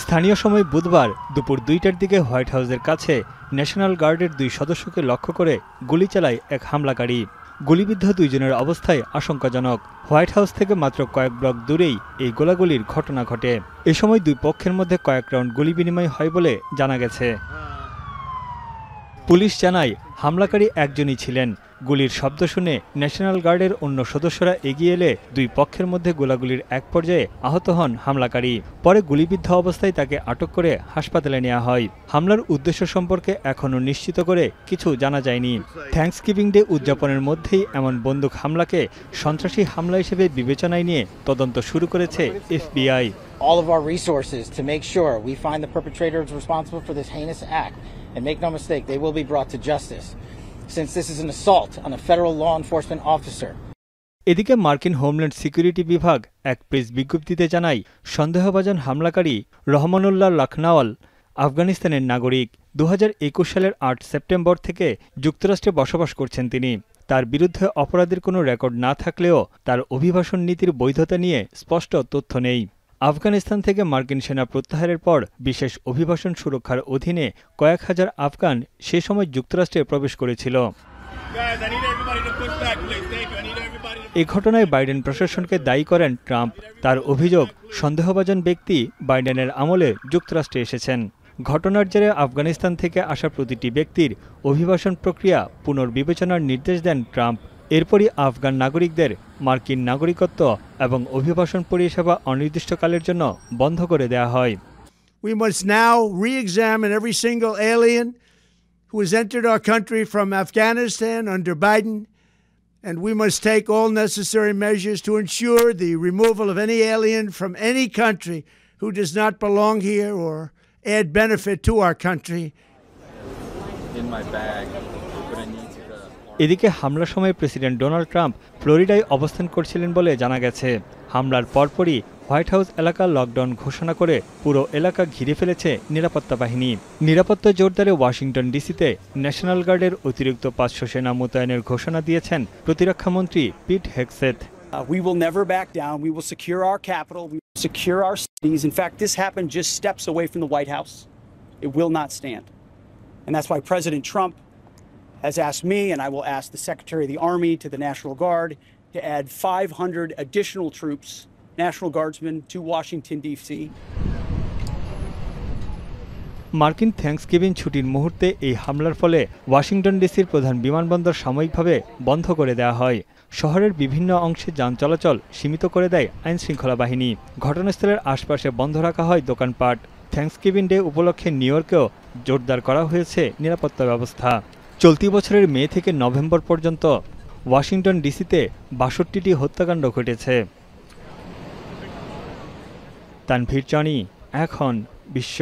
স্থানীয় সময় বুধবার দুপুর ২টার দিকে হোয়াইট হাউসের কাছে ন্যাশনাল গার্ডের ২ সদস্যকে লক্ষ্য করে গুলি চালায় এক হামলাকারী। গুলিবিদ্ধ দুইজনের অবস্থায় আশঙ্কাজনক। হোয়াইট হাউস থেকে মাত্র কয়েক ব্লক দূরেই এই গোলাগুলির ঘটনা ঘটে। এ সময় দুই পক্ষের মধ্যে কয়েক রাউন্ড গুলি বিনিময় হয় বলে জানা গেছে। পুলিশ জানায় হামলাকারী একজনই ছিলেন। গুলির শব্দ শুনে ন্যাশনাল গার্ডের অন্য সদস্যরা এগিয়ে এলে দুই পক্ষের মধ্যে গোলাগুলির এক পর্যায়ে আহত হন হামলাকারী। পরে গুলিবিদ্ধ অবস্থায় তাকে আটক করে হাসপাতালে নেওয়া হয়। হামলার উদ্দেশ্য সম্পর্কে এখনও নিশ্চিত করে কিছু জানা যায়নি। থ্যাঙ্কসগিভিং ডে উদযাপনের মধ্যেই এমন বন্দুক হামলাকে সন্ত্রাসী হামলা হিসেবে বিবেচনায় নিয়ে তদন্ত শুরু করেছে FBI। All of our resources to make sure we find the perpetrators responsible for this heinous act, and make no mistake, they will be brought to justice, since this is an assault on a federal law enforcement officer. এদিকে মার্কিন homeland security বিভাগ এক press বিজ্ঞপ্তিতে জানায়, সন্দেহভাজন হামলাকারী রহমানুল্লাহ লাখনাওয়াল আফগানিস্তানের নাগরিক। 2021 সালের 8 সেপ্টেম্বর থেকে যুক্তরাষ্ট্রে বসবাস করছেন তিনি। তার বিরুদ্ধে অপরাধের কোনো রেকর্ড না থাকলেও তার অভিবাসন নীতির বৈধতা নিয়ে স্পষ্ট তথ্য নেই। আফগানিস্তান থেকে মার্কিন সেনা প্রত্যাহারের পর বিশেষ অভিবাসন সুরক্ষার অধীনে কয়েক হাজার আফগান সে সময় যুক্তরাষ্ট্রে প্রবেশ করেছিল। এ ঘটনায় বাইডেন প্রশাসনকে দায়ী করেন ট্রাম্প। তার অভিযোগ, সন্দেহভাজন ব্যক্তি বাইডেনের আমলে যুক্তরাষ্ট্রে এসেছেন। ঘটনার জেরে আফগানিস্তান থেকে আসা প্রতিটি ব্যক্তির অভিবাসন প্রক্রিয়া পুনর্বিবেচনার নির্দেশ দেন ট্রাম্প। এরপরই আফগান নাগরিকদের মার্কিন নাগরিকত্ব এবং অভিবাসন পরিষেবা অনির্দিষ্টকালের জন্য বন্ধ করে দেওয়া হয়। We must now re-examine every single alien who has entered our country from Afghanistan under Biden, and we must take all necessary measures to ensure the removal of any alien from any country who does not belong here or add benefit to our country. In my bag. এদিকে হামলার সময় president Donald Trump ফ্লোরিডায় অবস্থান করছিলেন বলে জানা গেছে। হামলার পরপরই হোয়াইট হাউস এলাকা লকডাউন ঘোষণা করে পুরো এলাকা ঘিরে ফেলেছে নিরাপত্তা বাহিনী। নিরাপত্তা জোরদারে ওয়াশিংটন ডিসিতে ন্যাশনাল গার্ডের অতিরিক্ত 500 সেনা মোতায়েনের ঘোষণা দিয়েছেন প্রতিরক্ষামন্ত্রী পিট Hegseth. We will never back down. We will secure our capital. We will secure our cities. In fact, this happened just steps away from the White House. It will not stand. And that's why President Trump has asked me, and I will ask the Secretary of the Army to the National Guard, to add 500 additional troops, National Guardsmen, to Washington, D.C. মার্কিন Thanksgiving ছুটির মুহূর্তে এই হামলার ফলে Washington ডিসির প্রধান বিমানবন্দর সাময়িকভাবে বন্ধ করে দেওয়া হয়। শহরের বিভিন্ন অংশে যান চলাচল সীমিত করে দেয় আইনশৃঙ্খলা বাহিনী। ঘটনাস্থলের আশপাশে বন্ধ রাখা হয় দোকানপাট। থ্যাঙ্কসগিভিং ডে উপলক্ষে নিউ ইয়র্কেও জোরদার করা হয়েছে নিরাপত্তা ব্যবস্থা। চলতি বছরের মে থেকে নভেম্বর পর্যন্ত ওয়াশিংটন ডিসিতে ৬২টি হত্যাকাণ্ড ঘটেছে। তানভীর জনি, এখন বিশ্ব।